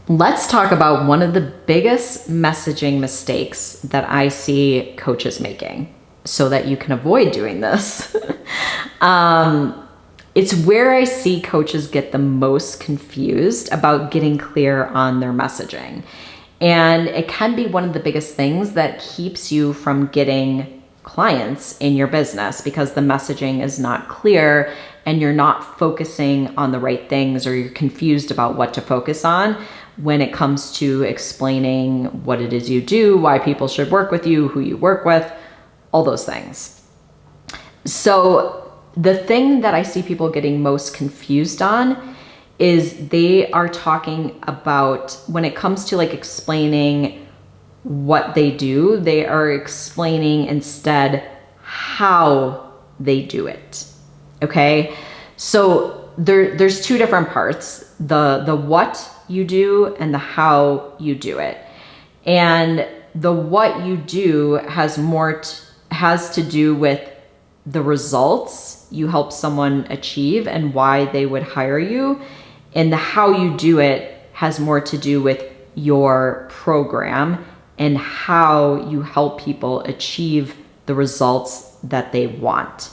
let's talk about one of the biggest messaging mistakes that I see coaches making so that you can avoid doing this. It's where I see coaches get the most confused about getting clear on their messaging. And it can be one of the biggest things that keeps you from getting clients in your business because the messaging is not clear and you're not focusing on the right things, or you're confused about what to focus on when it comes to explaining what it is you do, why people should work with you, who you work with, all those things. So the thing that I see people getting most confused on is they are talking about, when it comes to like explaining what they do, they are explaining instead how they do it. Okay. So there's two different parts, the what you do and the how you do it. And the what you do has to do with the results you help someone achieve and why they would hire you. And the how you do it has more to do with your program and how you help people achieve the results that they want.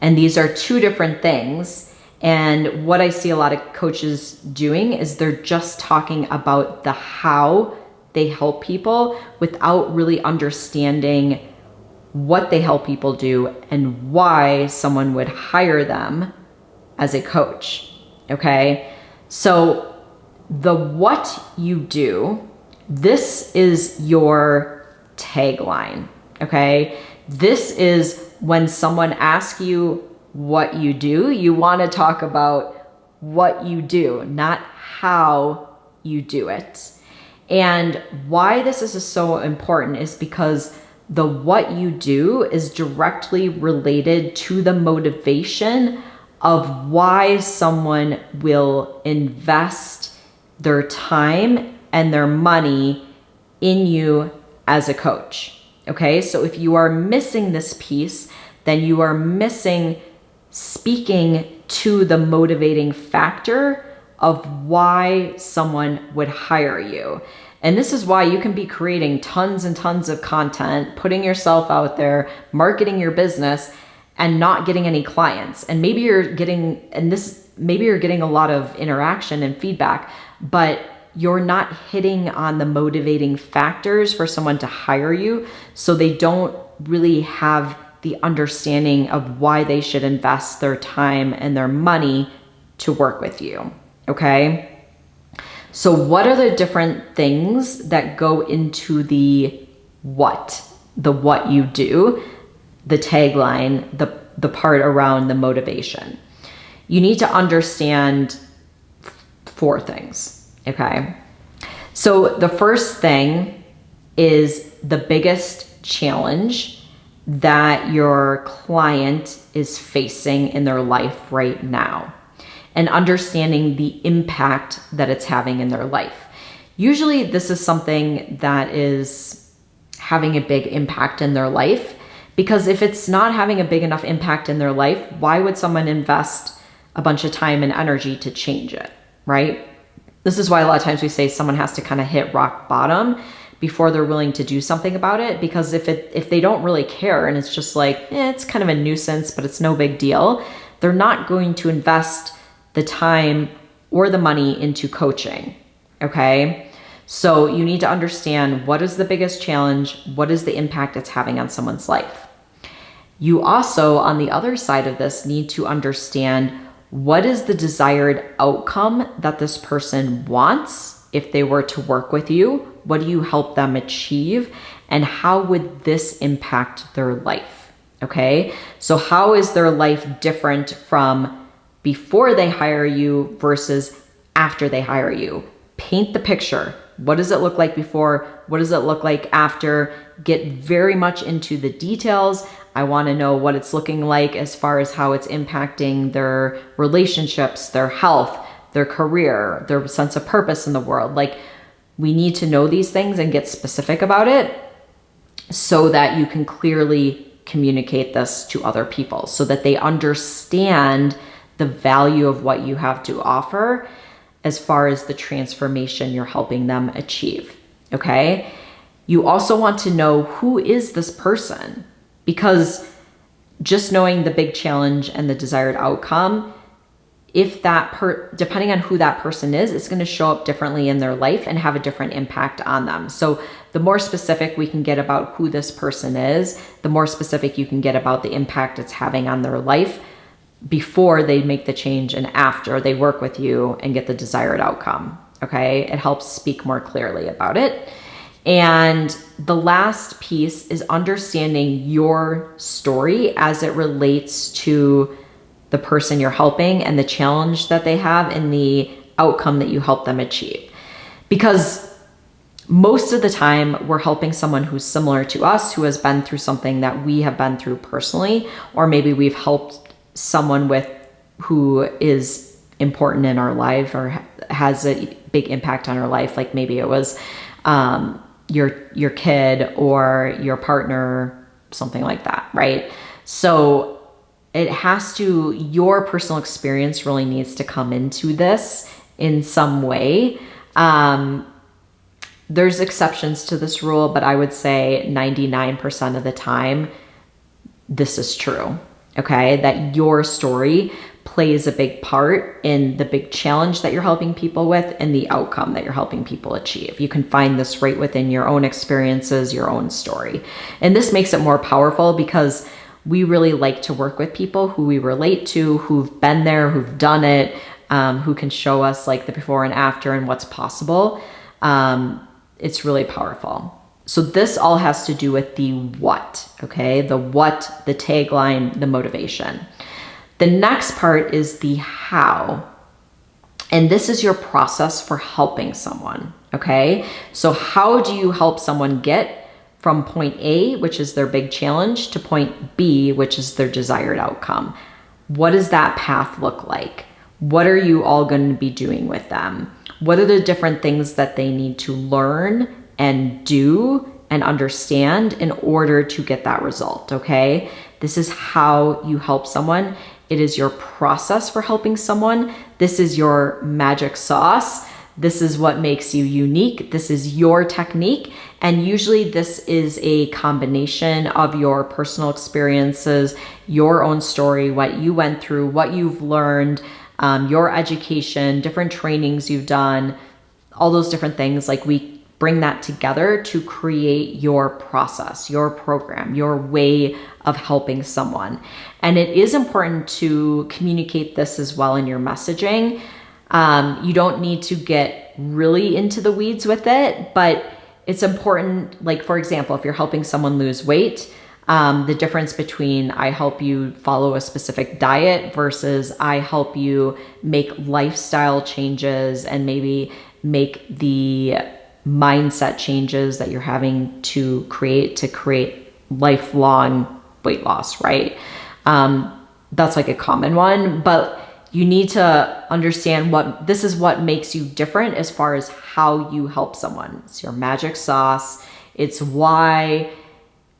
And these are two different things. And what I see a lot of coaches doing is they're just talking about the how they help people without really understanding what they help people do and why someone would hire them as a coach. Okay. So the what you do, this is your tagline. Okay. This is when someone asks you what you do, you want to talk about what you do, not how you do it. And why this is so important is because the what you do is directly related to the motivation of why someone will invest their time and their money in you as a coach. Okay, so if you are missing this piece, then you are missing speaking to the motivating factor of why someone would hire you. And this is why you can be creating tons and tons of content, putting yourself out there, marketing your business, and not getting any clients. And maybe you're getting a lot of interaction and feedback, but you're not hitting on the motivating factors for someone to hire you. So they don't really have the understanding of why they should invest their time and their money to work with you. Okay. So what are the different things that go into the what you do, the tagline, the part around the motivation? You need to understand 4 things. Okay. So the first thing is the biggest challenge that your client is facing in their life right now, and understanding the impact that it's having in their life. Usually this is something that is having a big impact in their life, because if it's not having a big enough impact in their life, why would someone invest a bunch of time and energy to change it, right? This is why a lot of times we say someone has to kind of hit rock bottom before they're willing to do something about it. Because if they don't really care and it's just like, it's kind of a nuisance, but it's no big deal, they're not going to invest the time or the money into coaching. Okay. So you need to understand, what is the biggest challenge? What is the impact it's having on someone's life? You also, on the other side of this, need to understand, what is the desired outcome that this person wants if they were to work with you? What do you help them achieve? And how would this impact their life? Okay. So how is their life different from before they hire you versus after they hire you? Paint the picture. What does it look like before? What does it look like after? Get very much into the details. I want to know what it's looking like as far as how it's impacting their relationships, their health, their career, their sense of purpose in the world. Like, we need to know these things and get specific about it so that you can clearly communicate this to other people so that they understand the value of what you have to offer, as far as the transformation you're helping them achieve. Okay. You also want to know, who is this person? Because just knowing the big challenge and the desired outcome, if depending on who that person is, it's going to show up differently in their life and have a different impact on them. So the more specific we can get about who this person is, the more specific you can get about the impact it's having on their life before they make the change and after they work with you and get the desired outcome. Okay. It helps speak more clearly about it. And the last piece is understanding your story as it relates to the person you're helping and the challenge that they have and the outcome that you help them achieve. Because most of the time we're helping someone who's similar to us, who has been through something that we have been through personally, or maybe we've helped someone who is important in our life or has a big impact on our life. Like maybe it was your kid or your partner, something like that, right? So your personal experience really needs to come into this in some way. There's exceptions to this rule, but I would say 99% of the time, this is true. Okay. That your story plays a big part in the big challenge that you're helping people with and the outcome that you're helping people achieve. You can find this right within your own experiences, your own story. And this makes it more powerful because we really like to work with people who we relate to, who've been there, who've done it, who can show us like the before and after and what's possible. It's really powerful. So this all has to do with the what, okay? The what, the tagline, the motivation. The next part is the how. And this is your process for helping someone, okay? So how do you help someone get from point A, which is their big challenge, to point B, which is their desired outcome? What does that path look like? What are you all going to be doing with them? What are the different things that they need to learn and do and understand in order to get that result, okay? This is how you help someone. It is your process for helping someone. This is your magic sauce. This is what makes you unique. This is your technique. And usually this is a combination of your personal experiences, your own story, what you went through, what you've learned, your education, different trainings you've done, all those different things. Like we bring that together to create your process, your program, your way of helping someone. And it is important to communicate this as well in your messaging. You don't need to get really into the weeds with it, but it's important. Like, for example, if you're helping someone lose weight, the difference between I help you follow a specific diet versus I help you make lifestyle changes and maybe make the mindset changes that you're having to create lifelong weight loss, right? That's like a common one, but you need to understand this is what makes you different as far as how you help someone. It's your magic sauce. It's why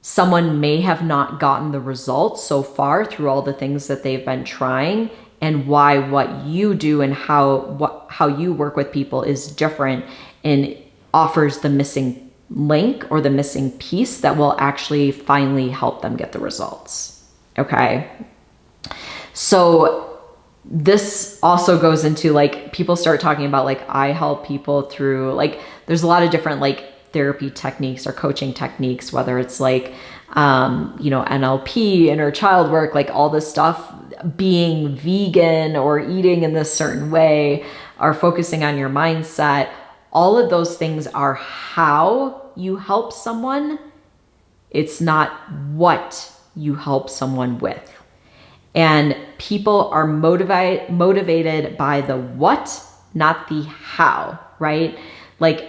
someone may have not gotten the results so far through all the things that they've been trying, and why what you do and how you work with people is different and offers the missing link or the missing piece that will actually finally help them get the results. Okay. So this also goes into like, people start talking about like, I help people through like, there's a lot of different like therapy techniques or coaching techniques, whether it's like, NLP, inner child work, like all this stuff, being vegan or eating in this certain way, or focusing on your mindset. All of those things are how you help someone. It's not what you help someone with. And people are motivated by the what, not the how, right? Like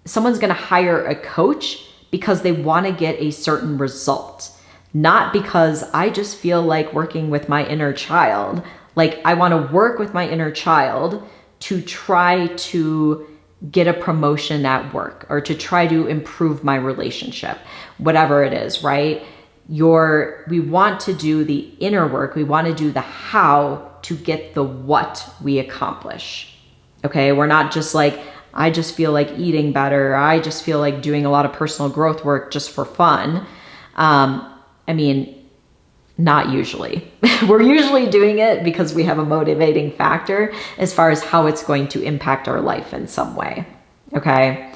someone's going to hire a coach because they want to get a certain result, not because I just feel like working with my inner child. Like I want to work with my inner child to try to get a promotion at work or to try to improve my relationship, whatever it is, right? We want to do the inner work. We want to do the how to get the what we accomplish. Okay, we're not just like, I just feel like eating better. I just feel like doing a lot of personal growth work just for fun. I mean, not usually. We're usually doing it because we have a motivating factor as far as how it's going to impact our life in some way. Okay.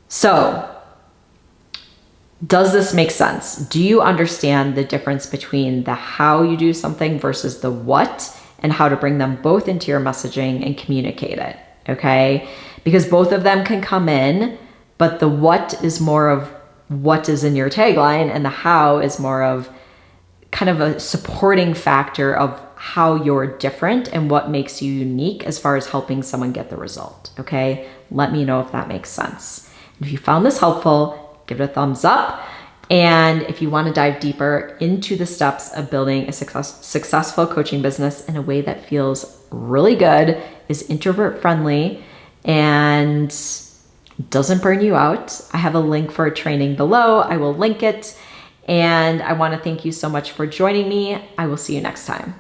So, does this make sense? Do you understand the difference between the how you do something versus the what, and how to bring them both into your messaging and communicate it? Okay. Because both of them can come in, but the what is more of what is in your tagline, and the how is more of kind of a supporting factor of how you're different and what makes you unique as far as helping someone get the result. Okay. Let me know if that makes sense. If you found this helpful, give it a thumbs up. And if you want to dive deeper into the steps of building a successful coaching business in a way that feels really good, is introvert friendly, and doesn't burn you out, I have a link for a training below. I will link it. And I want to thank you so much for joining me. I will see you next time.